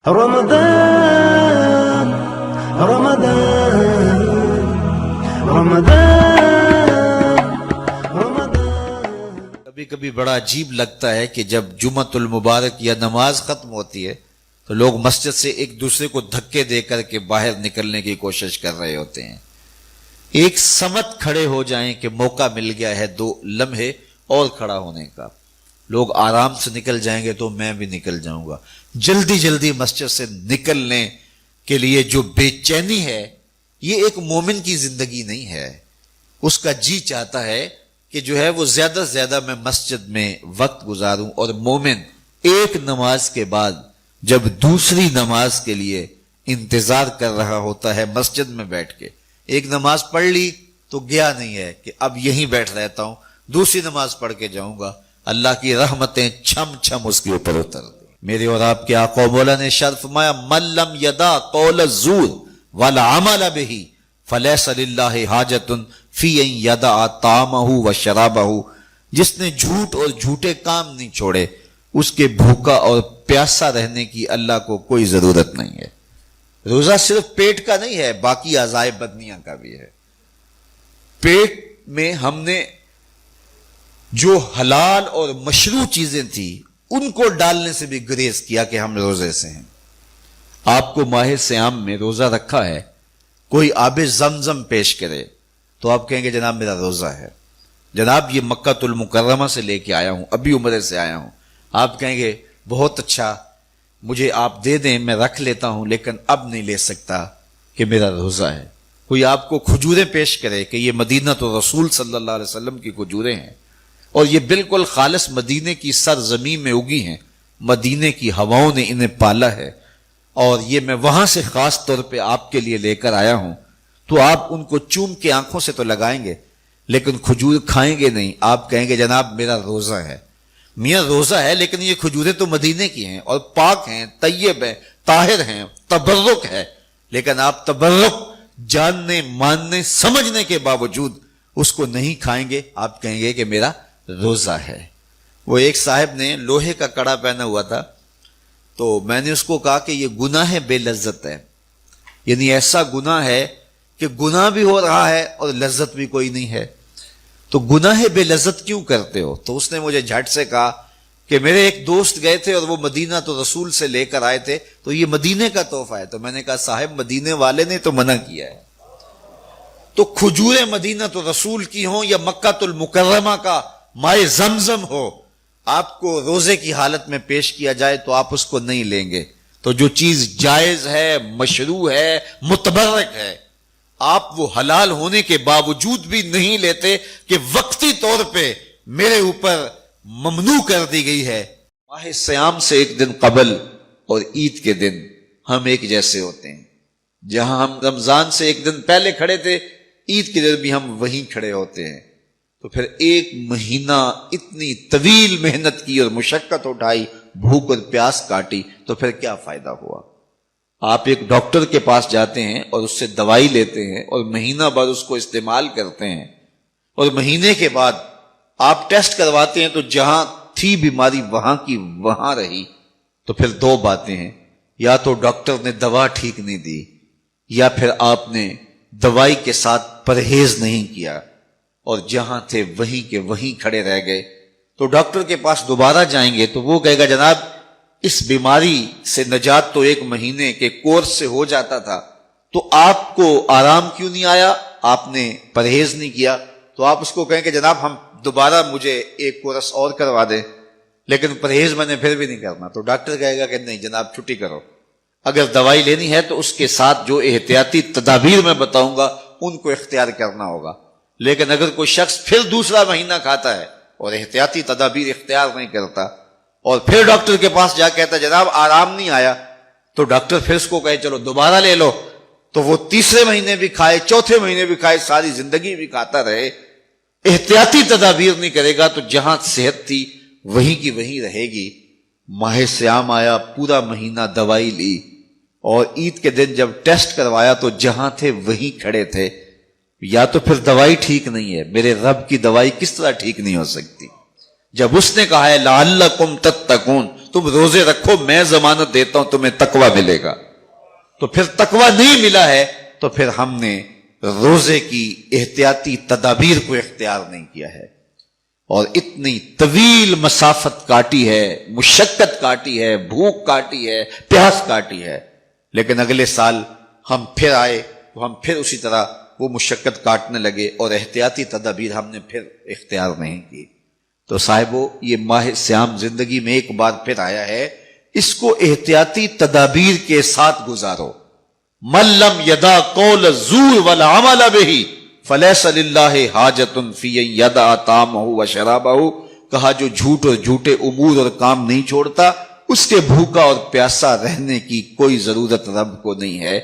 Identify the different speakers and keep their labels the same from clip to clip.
Speaker 1: رمضان رمضان رمضان رمضان
Speaker 2: کبھی کبھی بڑا عجیب لگتا ہے کہ جب جمعۃ المبارک یا نماز ختم ہوتی ہے تو لوگ مسجد سے ایک دوسرے کو دھکے دے کر کے باہر نکلنے کی کوشش کر رہے ہوتے ہیں، ایک سمت کھڑے ہو جائیں کہ موقع مل گیا ہے 2 لمحے اور کھڑا ہونے کا، لوگ آرام سے نکل جائیں گے تو میں بھی نکل جاؤں گا۔ جلدی جلدی مسجد سے نکلنے کے لیے جو بے چینی ہے، یہ ایک مومن کی زندگی نہیں ہے۔ اس کا جی چاہتا ہے کہ جو ہے وہ زیادہ سے زیادہ میں مسجد میں وقت گزاروں، اور مومن ایک نماز کے بعد جب دوسری نماز کے لیے انتظار کر رہا ہوتا ہے مسجد میں بیٹھ کے، ایک نماز پڑھ لی تو گیا نہیں ہے کہ اب یہیں بیٹھ رہتا ہوں، دوسری نماز پڑھ کے جاؤں گا، اللہ کی رحمتیں چھم چھم اس کے اوپر اتر دی۔ میرے اور آپ کے آقا مولا نے ارشاد فرمایا، من لم یدع قول الزور والعمل به فلیس للہ حاجۃ فی ان یدع طعامہ وشرابہ، جس نے جھوٹ اور جھوٹے کام نہیں چھوڑے، اس کے بھوکا اور پیاسا رہنے کی اللہ کو کوئی ضرورت نہیں ہے۔ روزہ صرف پیٹ کا نہیں ہے، باقی اعضائے بدنیاں کا بھی ہے۔ پیٹ میں ہم نے جو حلال اور مشروع چیزیں تھیں ان کو ڈالنے سے بھی گریز کیا کہ ہم روزے سے ہیں۔ آپ کو ماہ صیام میں روزہ رکھا ہے، کوئی آب زمزم پیش کرے تو آپ کہیں گے جناب میرا روزہ ہے، جناب یہ مکہ المکرمہ سے لے کے آیا ہوں، ابھی عمرے سے آیا ہوں، آپ کہیں گے بہت اچھا مجھے آپ دے دیں میں رکھ لیتا ہوں، لیکن اب نہیں لے سکتا کہ میرا روزہ ہے۔ کوئی آپ کو کھجوریں پیش کرے کہ یہ مدینہ تو رسول صلی اللہ علیہ وسلم کی کھجوریں ہیں، اور یہ بالکل خالص مدینے کی سرزمین میں اگی ہیں، مدینے کی ہواؤں نے انہیں پالا ہے، اور یہ میں وہاں سے خاص طور پہ آپ کے لیے لے کر آیا ہوں، تو آپ ان کو چوم کے آنکھوں سے تو لگائیں گے لیکن کھجور کھائیں گے نہیں۔ آپ کہیں گے جناب میرا روزہ ہے۔ میاں روزہ ہے لیکن یہ کھجوریں تو مدینے کی ہیں اور پاک ہیں، طیب ہیں، طاہر ہیں، تبرک ہے، لیکن آپ تبرک جاننے ماننے سمجھنے کے باوجود اس کو نہیں کھائیں گے، آپ کہیں گے کہ میرا روزہ ہے۔ وہ ایک صاحب نے لوہے کا کڑا پہنا ہوا تھا، تو میں نے اس کو کہا کہ یہ گناہ بے لذت ہے، یعنی ایسا گناہ ہے کہ گناہ بھی ہو رہا ہے اور لذت بھی کوئی نہیں ہے، تو گناہ بے لذت کیوں کرتے ہو؟ تو اس نے مجھے جھٹ سے کہا کہ میرے ایک دوست گئے تھے اور وہ مدینہ تو رسول سے لے کر آئے تھے، تو یہ مدینے کا تحفہ ہے۔ تو میں نے کہا صاحب مدینے والے نے تو منع کیا ہے، تو کھجوریں مدینہ تو رسول کی ہوں یا مکہ المکرمہ کا مائے زمزم ہو، آپ کو روزے کی حالت میں پیش کیا جائے تو آپ اس کو نہیں لیں گے۔ تو جو چیز جائز ہے، مشروع ہے، متبرک ہے، آپ وہ حلال ہونے کے باوجود بھی نہیں لیتے کہ وقتی طور پہ میرے اوپر ممنوع کر دی گئی ہے۔ ماہ صیام سے ایک دن قبل اور عید کے دن ہم ایک جیسے ہوتے ہیں، جہاں ہم رمضان سے ایک دن پہلے کھڑے تھے، عید کے دن بھی ہم وہیں کھڑے ہوتے ہیں۔ تو پھر 1 مہینہ اتنی طویل محنت کی اور مشقت اٹھائی، بھوک اور پیاس کاٹی، تو پھر کیا فائدہ ہوا؟ آپ ایک ڈاکٹر کے پاس جاتے ہیں اور اس سے دوائی لیتے ہیں اور مہینہ بعد اس کو استعمال کرتے ہیں، اور مہینے کے بعد آپ ٹیسٹ کرواتے ہیں تو جہاں تھی بیماری وہاں کی وہاں رہی، تو پھر 2 باتیں ہیں، یا تو ڈاکٹر نے دوا ٹھیک نہیں دی، یا پھر آپ نے دوائی کے ساتھ پرہیز نہیں کیا اور جہاں تھے وہیں کے وہیں کھڑے رہ گئے۔ تو ڈاکٹر کے پاس دوبارہ جائیں گے تو وہ کہے گا جناب اس بیماری سے نجات تو 1 مہینے کے کورس سے ہو جاتا تھا، تو آپ کو آرام کیوں نہیں آیا؟ آپ نے پرہیز نہیں کیا۔ تو آپ اس کو کہیں کہ جناب ہم دوبارہ مجھے 1 کورس اور کروا دیں، لیکن پرہیز میں نے پھر بھی نہیں کرنا۔ تو ڈاکٹر کہے گا کہ نہیں جناب چھٹی کرو، اگر دوائی لینی ہے تو اس کے ساتھ جو احتیاطی تدابیر میں بتاؤں گا ان کو اختیار کرنا ہوگا۔ لیکن اگر کوئی شخص پھر دوسرا مہینہ کھاتا ہے اور احتیاطی تدابیر اختیار نہیں کرتا اور پھر ڈاکٹر کے پاس جا کہتا ہے جناب آرام نہیں آیا، تو ڈاکٹر پھر اس کو کہے چلو دوبارہ لے لو، تو وہ تیسرے مہینے بھی کھائے، چوتھے مہینے بھی کھائے، ساری زندگی بھی کھاتا رہے، احتیاطی تدابیر نہیں کرے گا تو جہاں صحت تھی وہیں کی وہیں رہے گی۔ ماہ صیام آیا، پورا مہینہ دوائی لی، اور عید کے دن جب ٹیسٹ کروایا تو جہاں تھے وہیں کھڑے تھے۔ یا تو پھر دوائی ٹھیک نہیں ہے، میرے رب کی دوائی کس طرح ٹھیک نہیں ہو سکتی؟ جب اس نے کہا ہے لعلکم تتقون تم روزے رکھو، میں ضمانت دیتا ہوں تمہیں تقوی ملے گا۔ تو پھر تقوی نہیں ملا ہے تو پھر ہم نے روزے کی احتیاطی تدابیر کو اختیار نہیں کیا ہے، اور اتنی طویل مسافت کاٹی ہے، مشقت کاٹی ہے، بھوک کاٹی ہے، پیاس کاٹی ہے، لیکن اگلے سال ہم پھر آئے تو ہم پھر اسی طرح وہ مشقت کاٹنے لگے اور احتیاطی تدابیر ہم نے پھر اختیار نہیں کی۔ تو صاحبو، یہ ماہ سیام زندگی میں ایک بار پھر آیا ہے، اس کو احتیاطی تدابیر کے ساتھ گزارو۔ من لم یدع قول الزور والعمل بہ فلیس للہ حاجۃ فی ان یدع طعامہ وشرابہ، کہا جو جھوٹ اور جھوٹے امور اور کام نہیں چھوڑتا، اس کے بھوکا اور پیاسا رہنے کی کوئی ضرورت رب کو نہیں ہے۔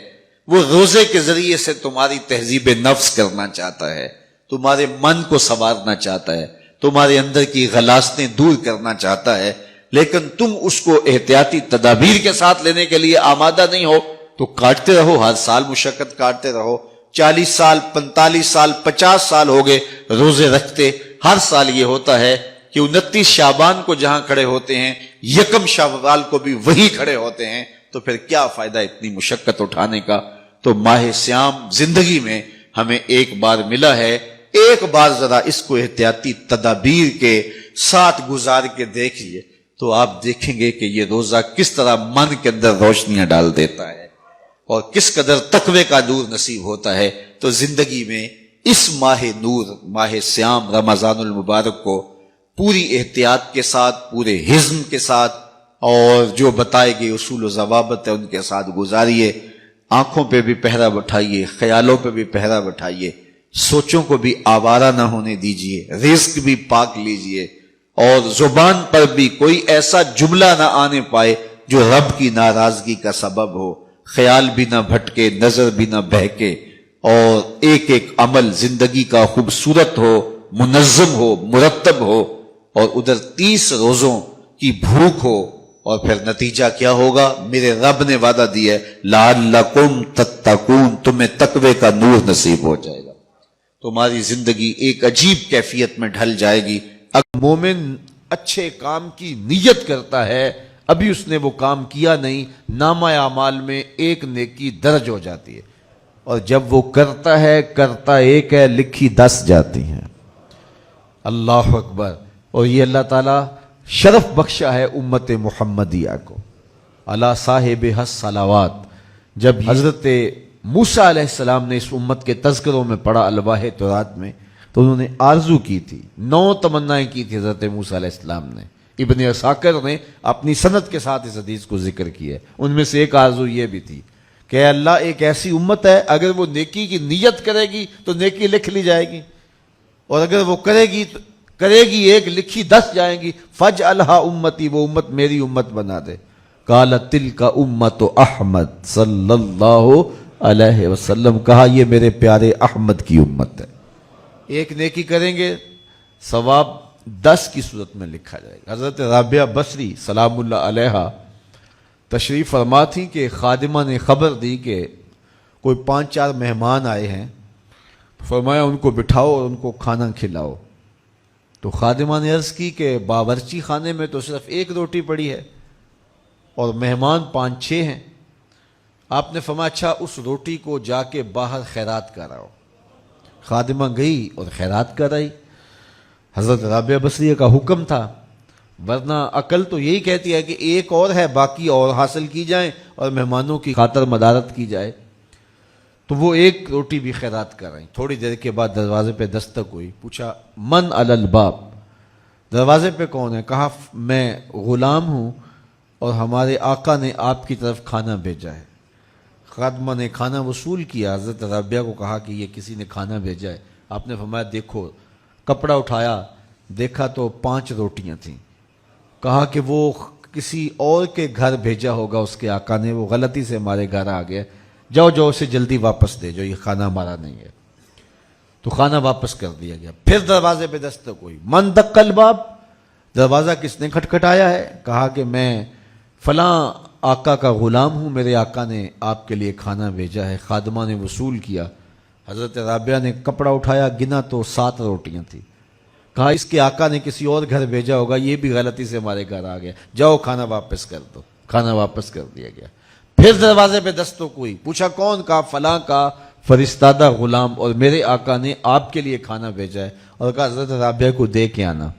Speaker 2: وہ روزے کے ذریعے سے تمہاری تہذیب نفس کرنا چاہتا ہے، تمہارے من کو سنوارنا چاہتا ہے، تمہارے اندر کی غلاظتیں دور کرنا چاہتا ہے، لیکن تم اس کو احتیاطی تدابیر کے ساتھ لینے کے لیے آمادہ نہیں ہو تو کاٹتے رہو، ہر سال مشقت کاٹتے رہو۔ 40 سال 45 سال 50 سال ہو گئے روزے رکھتے، ہر سال یہ ہوتا ہے کہ 29 شعبان کو جہاں کھڑے ہوتے ہیں 1 شوال کو بھی وہی کھڑے ہوتے ہیں، تو پھر کیا فائدہ اتنی مشقت اٹھانے کا؟ تو ماہ سیام زندگی میں ہمیں ایک بار ملا ہے، ایک بار ذرا اس کو احتیاطی تدابیر کے ساتھ گزار کے دیکھیے تو آپ دیکھیں گے کہ یہ روزہ کس طرح من کے اندر روشنیاں ڈال دیتا ہے اور کس قدر تقوی کا نور نصیب ہوتا ہے۔ تو زندگی میں اس ماہ نور، ماہ سیام رمضان المبارک کو پوری احتیاط کے ساتھ، پورے حزم کے ساتھ، اور جو بتائے گئے اصول و ضوابط ہے ان کے ساتھ گزاریے۔ آنکھوں پہ بھی پہرا بٹھائیے، خیالوں پہ بھی پہرا بٹھائیے، سوچوں کو بھی آوارہ نہ ہونے دیجیے، رزق بھی پاک لیجیے، اور زبان پر بھی کوئی ایسا جملہ نہ آنے پائے جو رب کی ناراضگی کا سبب ہو، خیال بھی نہ بھٹکے، نظر بھی نہ بہکے، اور ایک ایک عمل زندگی کا خوبصورت ہو، منظم ہو، مرتب ہو، اور ادھر 30 روزوں کی بھوک ہو، اور پھر نتیجہ کیا ہوگا؟ میرے رب نے وعدہ دیا ہے لعلکم تتقون، تمہیں تقوی کا نور نصیب ہو جائے گا، تمہاری زندگی ایک عجیب کیفیت میں ڈھل جائے گی۔ اگر مومن اچھے کام کی نیت کرتا ہے، ابھی اس نے وہ کام کیا نہیں، نامہ اعمال میں ایک نیکی درج ہو جاتی ہے، اور جب وہ کرتا ہے، کرتا ایک ہے، لکھی 10 جاتی ہیں۔ اللہ اکبر۔ اور یہ اللہ تعالیٰ شرف بخشا ہے امت محمدیہ کو۔ علی صاحب الصلوات، جب حضرت موسیٰ علیہ السلام نے اس امت کے تذکروں میں پڑھا الواح تورات میں، تو انہوں نے آرزو کی تھی، 9 تمنائیں کی تھی حضرت موسیٰ علیہ السلام نے۔ ابن عساکر نے اپنی سند کے ساتھ اس حدیث کو ذکر کیا ہے، ان میں سے ایک آرزو یہ بھی تھی کہ اے اللہ، ایک ایسی امت ہے اگر وہ نیکی کی نیت کرے گی تو نیکی لکھ لی جائے گی، اور اگر وہ کرے گی ایک، لکھی 10 جائیں گی۔ فجعلھا امتی، وہ امت میری امت بنا دے۔ قال تلک امت احمد صلی اللہ علیہ وسلم، کہا یہ میرے پیارے احمد کی امت ہے۔ ایک نیکی کریں گے ثواب 10 کی صورت میں لکھا جائے گا۔ حضرت رابعہ بصری سلام اللہ علیہا تشریف فرما تھی کہ خادمہ نے خبر دی کہ کوئی 5-4 مہمان آئے ہیں، فرمایا ان کو بٹھاؤ اور ان کو کھانا کھلاؤ۔ تو خادمہ نے عرض کی کہ باورچی خانے میں تو صرف 1 روٹی پڑی ہے اور مہمان 5-6 ہیں۔ آپ نے فرمایا اچھا اس روٹی کو جا کے باہر خیرات کراؤ۔ خادمہ گئی اور خیرات کرائی۔ حضرت رابعہ بصریہ کا حکم تھا، ورنہ عقل تو یہی کہتی ہے کہ ایک اور ہے، باقی اور حاصل کی جائیں اور مہمانوں کی خاطر مدارت کی جائے۔ تو وہ 1 روٹی بھی خیرات کر رہی۔ تھوڑی دیر کے بعد دروازے پہ دستک ہوئی، پوچھا من علی الباب، دروازے پہ کون ہے؟ کہا میں غلام ہوں اور ہمارے آقا نے آپ کی طرف کھانا بھیجا ہے۔ خادمہ نے کھانا وصول کیا، حضرت رابعہ کو کہا کہ یہ کسی نے کھانا بھیجا ہے۔ آپ نے فرمایا دیکھو، کپڑا اٹھایا، دیکھا تو 5 روٹیاں تھیں۔ کہا کہ وہ کسی اور کے گھر بھیجا ہوگا اس کے آقا نے، وہ غلطی سے ہمارے گھر آ گیا، جاؤ اسے جلدی واپس دے جو، یہ کھانا ہمارا نہیں ہے۔ تو کھانا واپس کر دیا گیا۔ پھر دروازے پہ دستک ہوئی، من دق الباب، دروازہ کس نے کھٹکھٹایا ہے؟ کہا کہ میں فلاں آقا کا غلام ہوں، میرے آقا نے آپ کے لیے کھانا بھیجا ہے۔ خادمہ نے وصول کیا۔ حضرت رابعہ نے کپڑا اٹھایا، گنا تو 7 روٹیاں تھیں۔ کہا اس کے آقا نے کسی اور گھر بھیجا ہوگا، یہ بھی غلطی سے ہمارے گھر آ گیا، جاؤ کھانا واپس کر دو۔ کھانا واپس کر دیا گیا۔ پھر دروازے پہ دستک ہوئی، پوچھا کون؟ کہا فلاں کا فرستادہ غلام، اور میرے آقا نے آپ کے لیے کھانا بھیجا ہے، اور کہا حضرت رابعہ کو دے کے آنا۔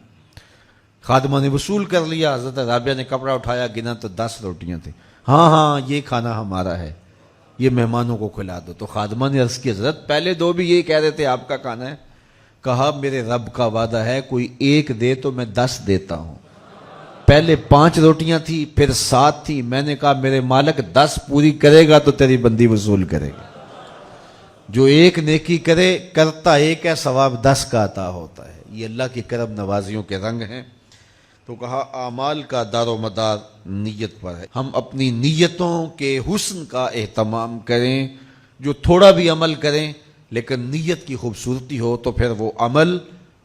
Speaker 2: خادمہ نے وصول کر لیا، حضرت رابعہ نے کپڑا اٹھایا، گنا تو 10 روٹیاں تھیں۔ ہاں ہاں یہ کھانا ہمارا ہے، یہ مہمانوں کو کھلا دو۔ تو خادمہ نے عرض کی حضرت پہلے 2 بھی یہی کہہ رہے تھے آپ کا کھانا ہے۔ کہا میرے رب کا وعدہ ہے کوئی 1 دے تو میں 10 دیتا ہوں۔ پہلے 5 روٹیاں تھی، پھر 7 تھی، میں نے کہا میرے مالک 10 پوری کرے گا تو تیری بندی وصول کرے گا۔ جو 1 نیکی کرے کرتا 1 ہے، ثواب 10 کا عطا ہوتا ہے۔ یہ اللہ کی کرم نوازیوں کے رنگ ہیں۔ تو کہا اعمال کا دار و مدار نیت پر ہے، ہم اپنی نیتوں کے حسن کا اہتمام کریں۔ جو تھوڑا بھی عمل کریں لیکن نیت کی خوبصورتی ہو تو پھر وہ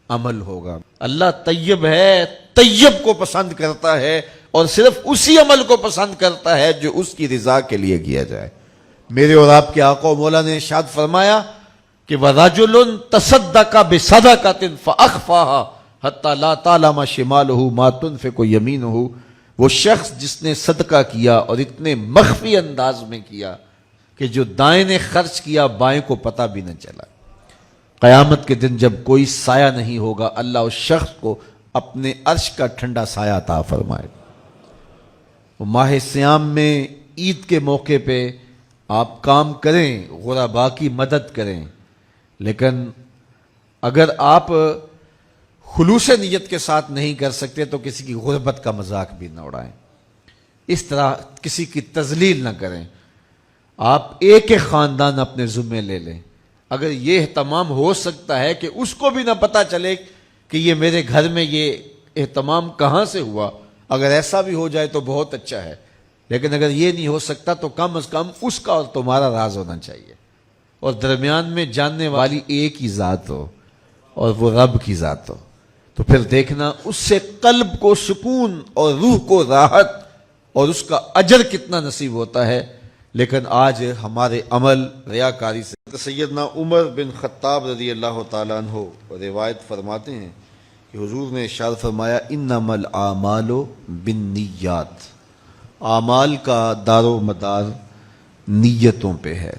Speaker 2: عمل ہوگا۔ اللہ طیب ہے، طیب کو پسند کرتا ہے، اور صرف اسی عمل کو پسند کرتا ہے جو اس کی رضا کے لیے کیا جائے۔ میرے اور آپ کے آقا و مولا نے ارشاد فرمایا کہ وَرَجُلٌ تَصَدَّقَ بِصَدَقَةٍ فَأَخْفَاهَا حَتَّى لَا تَعْلَمَ شِمَالُهُ مَا تُنْفِقُ يَمِينُهُ، وہ شخص جس نے صدقہ کیا اور اتنے مخفی انداز میں کیا کہ جو دائیں نے خرچ کیا بائیں کو پتہ بھی نہ چلا۔ قیامت کے دن جب کوئی سایہ نہیں ہوگا، اللہ اس شخص کو اپنے عرش کا ٹھنڈا سایہ عطا فرمائے گا۔ ماہ سیام میں عید کے موقع پہ آپ کام کریں، غرباء کی مدد کریں، لیکن اگر آپ خلوص نیت کے ساتھ نہیں کر سکتے تو کسی کی غربت کا مذاق بھی نہ اڑائیں، اس طرح کسی کی تذلیل نہ کریں۔ آپ ایک خاندان اپنے ذمے لے لیں، اگر یہ اہتمام ہو سکتا ہے کہ اس کو بھی نہ پتہ چلے کہ یہ میرے گھر میں یہ اہتمام کہاں سے ہوا، اگر ایسا بھی ہو جائے تو بہت اچھا ہے، لیکن اگر یہ نہیں ہو سکتا تو کم از کم اس کا اور تمہارا راز ہونا چاہیے، اور درمیان میں جاننے والی ایک ہی ذات ہو اور وہ رب کی ذات ہو، تو پھر دیکھنا اس سے قلب کو سکون اور روح کو راحت اور اس کا اجر کتنا نصیب ہوتا ہے۔ لیکن آج ہمارے عمل ریاکاری سے۔ سیدنا عمر بن خطاب رضی اللہ تعالیٰ عنہ روایت فرماتے ہیں کہ حضور نے ارشاد فرمایا انما الاعمال بالنیات، اعمال کا دار و مدار نیتوں پہ ہے۔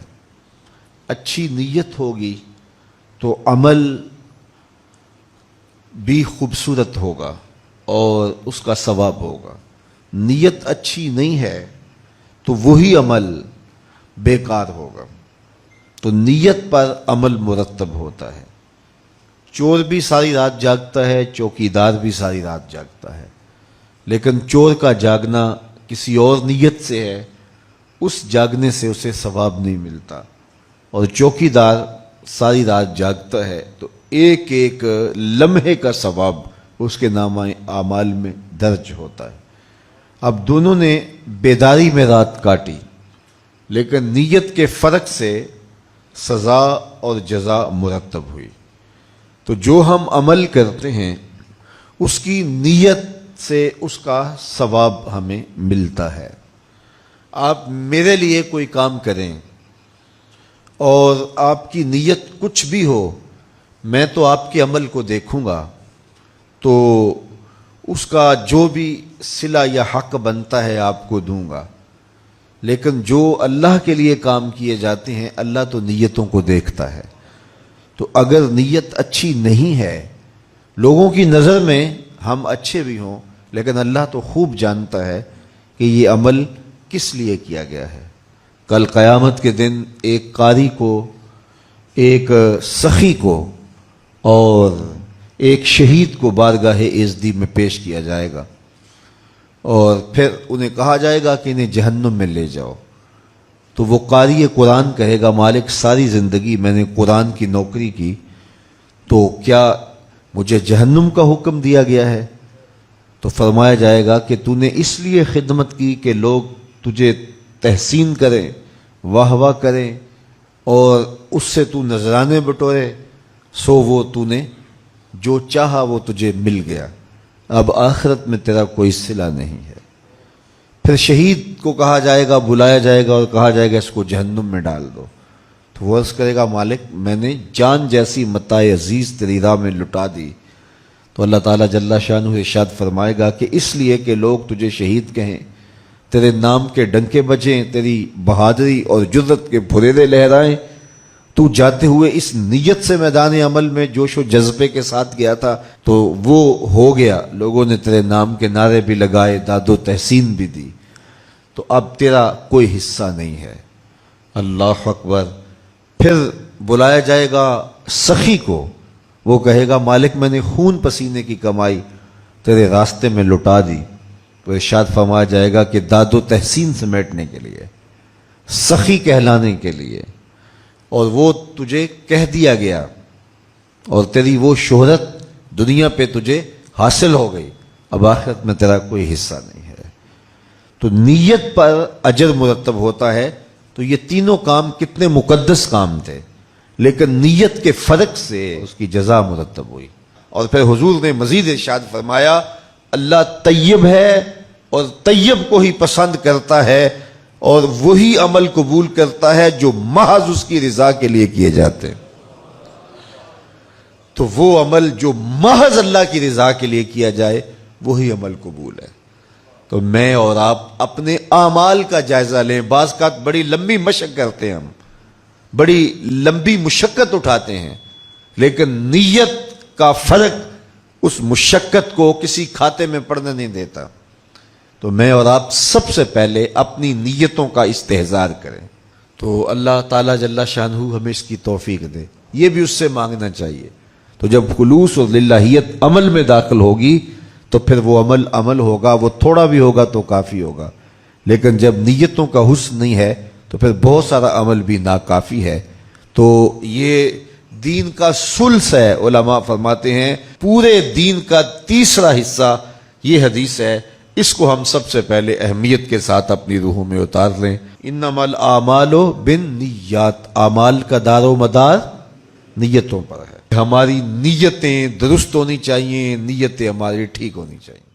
Speaker 2: اچھی نیت ہوگی تو عمل بھی خوبصورت ہوگا اور اس کا ثواب ہوگا۔ نیت اچھی نہیں ہے تو وہی عمل بیکار ہوگا۔ تو نیت پر عمل مرتب ہوتا ہے۔ چور بھی ساری رات جاگتا ہے، چوکیدار بھی ساری رات جاگتا ہے، لیکن چور کا جاگنا کسی اور نیت سے ہے، اس جاگنے سے اسے ثواب نہیں ملتا، اور چوکیدار ساری رات جاگتا ہے تو ایک ایک لمحے کا ثواب اس کے نامہ اعمال میں درج ہوتا ہے۔ اب دونوں نے بیداری میں رات کاٹی، لیکن نیت کے فرق سے سزا اور جزا مرتب ہوئی۔ تو جو ہم عمل کرتے ہیں اس کی نیت سے اس کا ثواب ہمیں ملتا ہے۔ آپ میرے لیے کوئی کام کریں اور آپ کی نیت کچھ بھی ہو، میں تو آپ کے عمل کو دیکھوں گا، تو اس کا جو بھی صلہ یا حق بنتا ہے آپ کو دوں گا، لیکن جو اللہ کے لیے کام کیے جاتے ہیں اللہ تو نیتوں کو دیکھتا ہے۔ تو اگر نیت اچھی نہیں ہے، لوگوں کی نظر میں ہم اچھے بھی ہوں، لیکن اللہ تو خوب جانتا ہے کہ یہ عمل کس لیے کیا گیا ہے۔ کل قیامت کے دن ایک قاری کو، ایک سخی کو اور ایک شہید کو بارگاہ عزدی میں پیش کیا جائے گا، اور پھر انہیں کہا جائے گا کہ انہیں جہنم میں لے جاؤ۔ تو وہ قاری قرآن کہے گا مالک ساری زندگی میں نے قرآن کی نوکری کی، تو کیا مجھے جہنم کا حکم دیا گیا ہے؟ تو فرمایا جائے گا کہ تو نے اس لیے خدمت کی کہ لوگ تجھے تحسین کریں، واہ واہ کریں، اور اس سے تو نذرانے بٹورے، سو وہ تو نے جو چاہا وہ تجھے مل گیا، اب آخرت میں تیرا کوئی صلہ نہیں ہے۔ پھر شہید کو کہا جائے گا، بلایا جائے گا اور کہا جائے گا اس کو جہنم میں ڈال دو، تو وہ عرض کرے گا مالک میں نے جان جیسی متاع عزیز تیری راہ میں لٹا دی، تو اللہ تعالیٰ جل شانہ ارشاد فرمائے گا کہ اس لیے کہ لوگ تجھے شہید کہیں، تیرے نام کے ڈنکے بجیں، تیری بہادری اور جرت کے پھریرے لہرائیں، تو جاتے ہوئے اس نیت سے میدان عمل میں جوش و جذبے کے ساتھ گیا تھا تو وہ ہو گیا، لوگوں نے تیرے نام کے نعرے بھی لگائے، داد و تحسین بھی دی، تو اب تیرا کوئی حصہ نہیں ہے۔ اللہ اکبر۔ پھر بلایا جائے گا سخی کو، وہ کہے گا مالک میں نے خون پسینے کی کمائی تیرے راستے میں لٹا دی، تو ارشاد فرمایا جائے گا کہ داد و تحسین سمیٹنے کے لیے، سخی کہلانے کے لیے، اور وہ تجھے کہہ دیا گیا اور تیری وہ شہرت دنیا پہ تجھے حاصل ہو گئی، اب آخرت میں تیرا کوئی حصہ نہیں ہے۔ تو نیت پر اجر مرتب ہوتا ہے۔ تو یہ تینوں کام کتنے مقدس کام تھے، لیکن نیت کے فرق سے اس کی جزا مرتب ہوئی۔ اور پھر حضور نے مزید ارشاد فرمایا اللہ طیب ہے اور طیب کو ہی پسند کرتا ہے، اور وہی عمل قبول کرتا ہے جو محض اس کی رضا کے لیے کیے جاتے ہیں۔ تو وہ عمل جو محض اللہ کی رضا کے لیے کیا جائے وہی عمل قبول ہے۔ تو میں اور آپ اپنے اعمال کا جائزہ لیں۔ بعض کا بڑی لمبی مشق کرتے ہیں، ہم بڑی لمبی مشقت اٹھاتے ہیں، لیکن نیت کا فرق اس مشقت کو کسی کھاتے میں پڑنے نہیں دیتا۔ تو میں اور آپ سب سے پہلے اپنی نیتوں کا استحضار کریں۔ تو اللہ تعالیٰ جل شانہ ہمیں اس کی توفیق دے، یہ بھی اس سے مانگنا چاہیے۔ تو جب خلوص اور للہیت عمل میں داخل ہوگی تو پھر وہ عمل ہوگا، وہ تھوڑا بھی ہوگا تو کافی ہوگا، لیکن جب نیتوں کا حسن نہیں ہے تو پھر بہت سارا عمل بھی ناکافی ہے۔ تو یہ دین کا ثلث ہے، علماء فرماتے ہیں پورے دین کا تیسرا حصہ یہ حدیث ہے، اس کو ہم سب سے پہلے اہمیت کے ساتھ اپنی روحوں میں اتار لیں۔ انما الاعمال بالنیات، اعمال کا دار و مدار نیتوں پر ہے۔ ہماری نیتیں درست ہونی چاہیے، نیتیں ہماری ٹھیک ہونی چاہیے۔